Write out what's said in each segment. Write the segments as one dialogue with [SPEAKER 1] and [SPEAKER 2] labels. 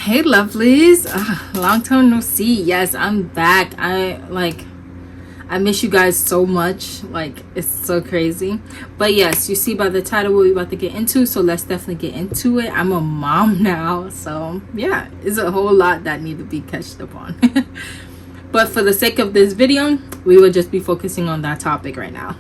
[SPEAKER 1] Hey lovelies, long time no see. Yes, I'm back. I miss you guys so much. Like, it's so crazy. But yes, you see by the title what we're about to get into, so let's definitely get into it. I'm a mom now, so yeah, it's a whole lot that need to be catched up on. But for the sake of this video, we will just be focusing on that topic right now.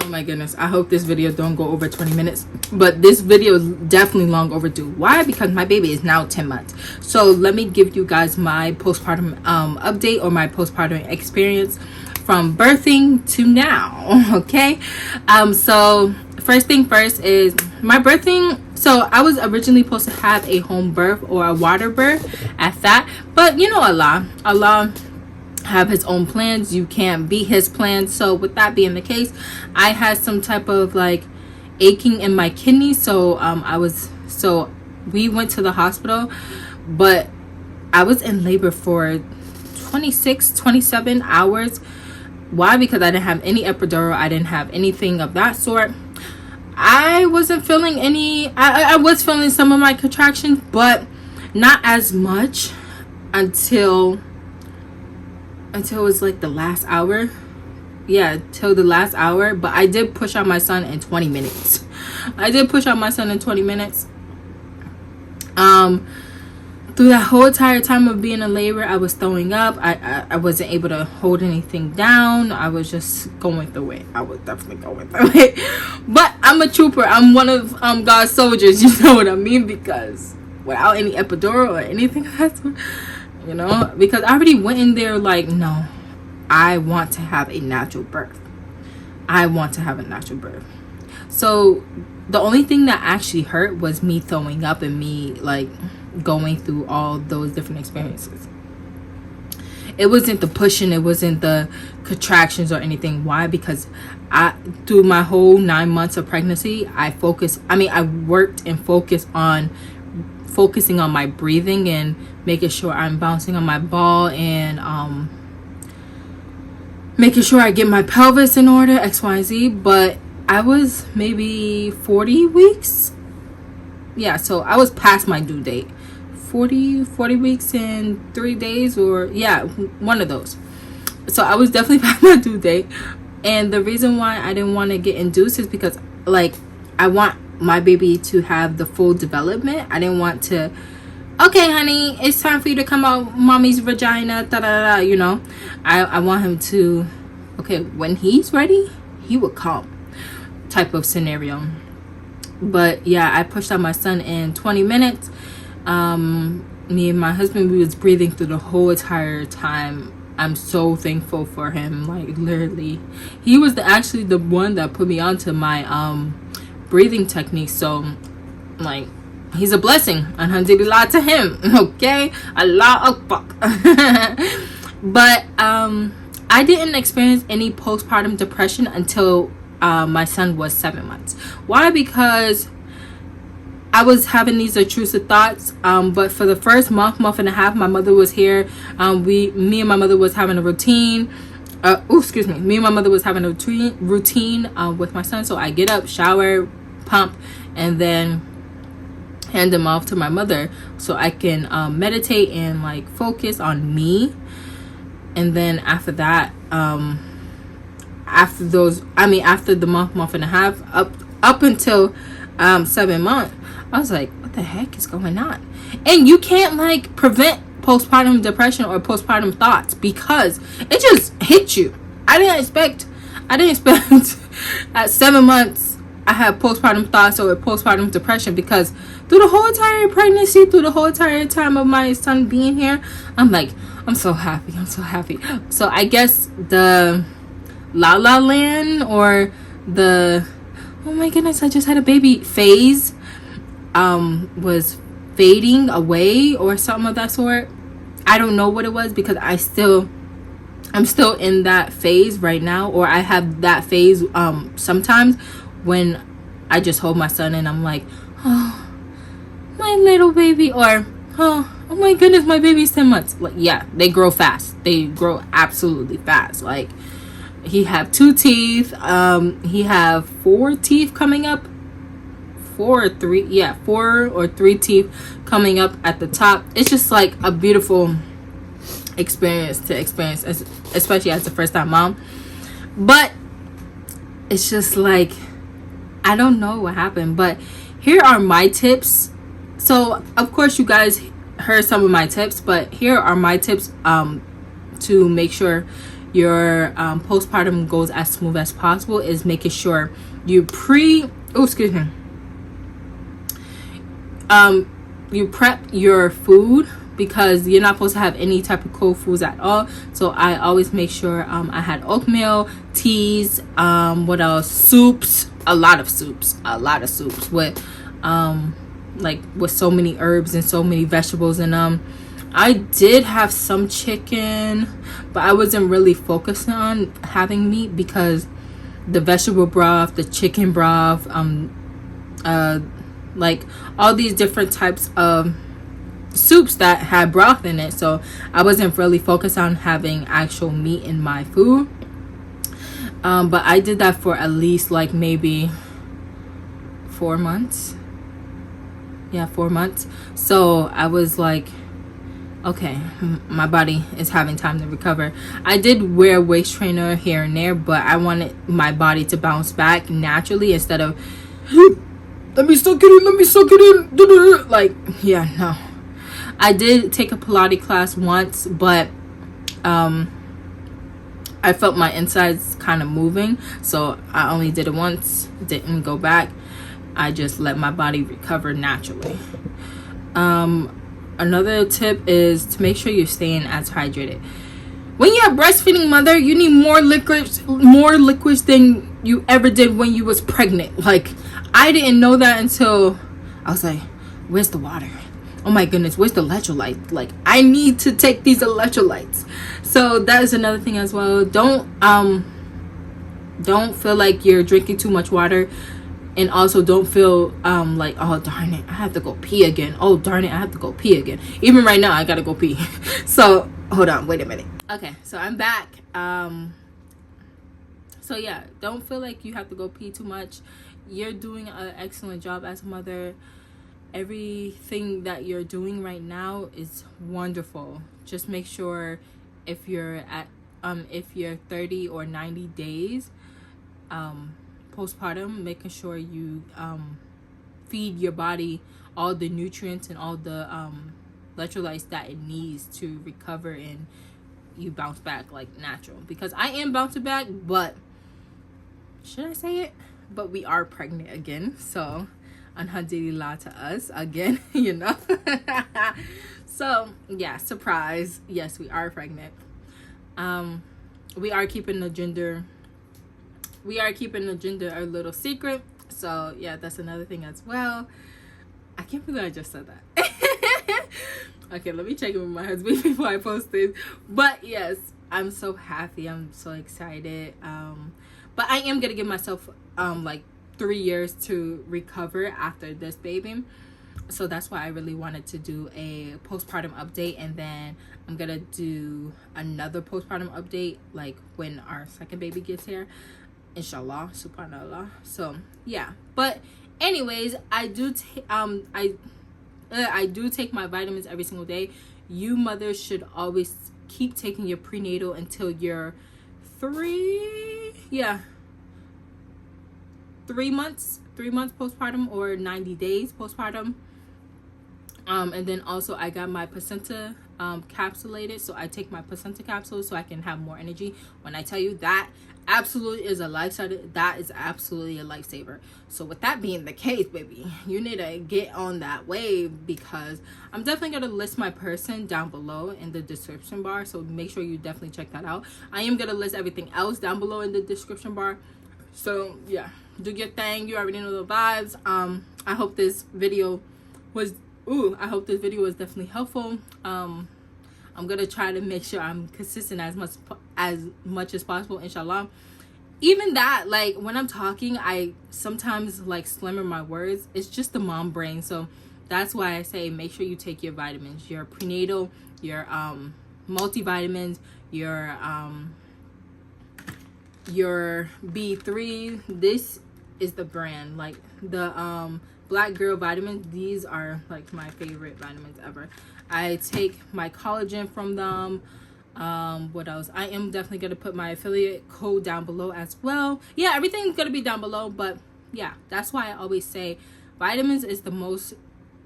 [SPEAKER 1] Oh my goodness, I hope this video don't go over 20 minutes, but this video is definitely long overdue. Why? Because my baby is now 10 months. So let me give you guys my postpartum update, or my postpartum experience from birthing to now. Okay, so first thing first is my birthing. So I was originally supposed to have a home birth or a water birth at that, but you know, Allah have his own plans. You can't beat his plans. So with that being the case, I had some type of like aching in my kidney. So we went to the hospital, but I was in labor for 27 hours. Why? Because I didn't have any epidural. I didn't have anything of that sort. I wasn't feeling any. I was feeling some of my contractions, but not as much until it was like the last hour. Yeah, till the last hour. But I did push out my son in 20 minutes. Through that whole entire time of being in labor, I was throwing up. I wasn't able to hold anything down. I was just going through it. I was definitely going through it. But I'm a trooper. I'm one of God's soldiers. You know what I mean? Because without any epidural or anything like that, you know, because I already went in there like, no, I want to have a natural birth. So the only thing that actually hurt was me throwing up and me like going through all those different experiences. It wasn't the pushing, it wasn't the contractions or anything. Why? Because through my whole 9 months of pregnancy, I worked and focusing on my breathing and making sure I'm bouncing on my ball and making sure I get my pelvis in order, XYZ. But I was maybe 40 weeks. Yeah, so I was past my due date. 40 weeks and 3 days, or yeah, one of those. So I was definitely past my due date. And the reason why I didn't want to get induced is because like I want my baby to have the full development. I didn't want to, okay honey, it's time for you to come out mommy's vagina, da da da, you know. I want him to, okay, when he's ready he will come, type of scenario. But yeah, I pushed out my son in 20 minutes. Me and my husband, we was breathing through the whole entire time. I'm so thankful for him. Like literally, he was actually the one that put me onto my breathing technique. So like, he's a blessing, alhamdulillah to him. Okay, Allah Akbar. But I didn't experience any postpartum depression until my son was 7 months. Why? Because I was having these intrusive thoughts, but for the first month and a half, my mother was here. Me and my mother was having a routine. Me and my mother was having a routine with my son. So I get up, shower, pump, and then hand him off to my mother so I can meditate and like focus on me. And then after that, after the month and a half, up until 7 months, I was like, what the heck is going on? And you can't like prevent postpartum depression or postpartum thoughts because it just hit you. I didn't expect at 7 months I had postpartum thoughts or postpartum depression, because through the whole entire pregnancy, through the whole entire time of my son being here, I'm like, I'm so happy. So I guess the La La Land or the, oh my goodness, I just had a baby phase was fading away or something of that sort. I don't know what it was, because I'm still in that phase right now, or I have that phase sometimes when I just hold my son and I'm like, oh, my little baby, or oh my goodness, my baby's 10 months. Like, yeah, they grow fast. They grow absolutely fast. Like, he have 2 teeth. He have 4 teeth coming up. four or three teeth coming up at the top. It's just like a beautiful experience to experience, especially as a first time mom. But it's just like, I don't know what happened, but here are my tips. So of course you guys heard some of my tips, but here are my tips to make sure your postpartum goes as smooth as possible. Is making sure you you prep your food, because you're not supposed to have any type of cold foods at all. So I always make sure I had oatmeal, teas, what else, soups, a lot of soups with like with so many herbs and so many vegetables in them. I did have some chicken, but I wasn't really focusing on having meat, because the vegetable broth, the chicken broth, like all these different types of soups that had broth in it. So I wasn't really focused on having actual meat in my food. But I did that for at least like maybe 4 months. Yeah, 4 months. So I was like, okay, my body is having time to recover. I did wear a waist trainer here and there, but I wanted my body to bounce back naturally instead of let me suck it in. Like, yeah, no. I did take a Pilates class once, but I felt my insides kind of moving, so I only did it once, didn't go back. I just let my body recover naturally. Another tip is to make sure you're staying as hydrated. When you're a breastfeeding mother, you need more liquids than you ever did when you was pregnant. Like, I didn't know that until I was like, where's the water? Oh my goodness, where's the electrolyte? Like, I need to take these electrolytes. So that is another thing as well. Don't feel like you're drinking too much water. And also don't feel like, oh darn it, I have to go pee again. Oh darn it, I have to go pee again. Even right now I gotta go pee. So hold on, wait a minute. Okay, so I'm back. So yeah, don't feel like you have to go pee too much. You're doing an excellent job as a mother. Everything that you're doing right now is wonderful. Just make sure if you're 30 or 90 days postpartum, making sure you feed your body all the nutrients and all the electrolytes that it needs to recover and you bounce back like natural. Because I am bouncing back, but should I say it? But we are pregnant again, so alhamdulillah to us again, you know. So yeah, surprise, yes, we are pregnant. We are keeping the gender a little secret. So yeah, that's another thing as well. I can't believe I just said that. Okay, let me check it with my husband before I post this. But yes, I'm so happy, I'm so excited. But I am gonna give myself like 3 years to recover after this baby. So that's why I really wanted to do a postpartum update, and then I'm gonna do another postpartum update like when our second baby gets here, inshallah, subhanallah. So yeah, but anyways, I do take my vitamins every single day. You mothers should always keep taking your prenatal until you're 3 months postpartum, or 90 days postpartum. And then also I got my placenta capsulated, so I take my placenta capsule so I can have more energy. When I tell you that absolutely is a lifesaver, that is absolutely a lifesaver. So with that being the case, baby, you need to get on that wave, because I'm definitely going to list my person down below in the description bar, so make sure you definitely check that out. I am going to list everything else down below in the description bar. So yeah, do your thing. You already know the vibes. I hope this video was definitely helpful. I'm gonna try to make sure I'm consistent as much as possible, inshallah. Even that, like when I'm talking, I sometimes like slimmer my words. It's just the mom brain. So that's why I say make sure you take your vitamins, your prenatal, your multivitamins, your B3. This is the brand, like the Black Girl vitamins. These are like my favorite vitamins ever. I take my collagen from them. What else? I am definitely gonna put my affiliate code down below as well. Yeah, everything's gonna be down below, but yeah, that's why I always say vitamins is the most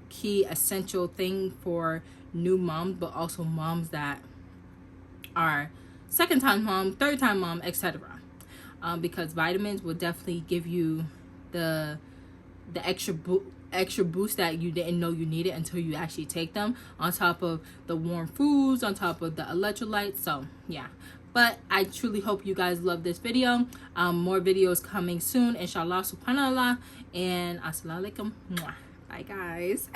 [SPEAKER 1] key essential thing for new moms, but also moms that are second time mom, third time mom, etc. Because vitamins will definitely give you the extra boost that you didn't know you needed until you actually take them, on top of the warm foods, on top of the electrolytes. So yeah, but I truly hope you guys love this video. More videos coming soon, inshallah, subhanallah, and assalamu alaikum. Bye guys.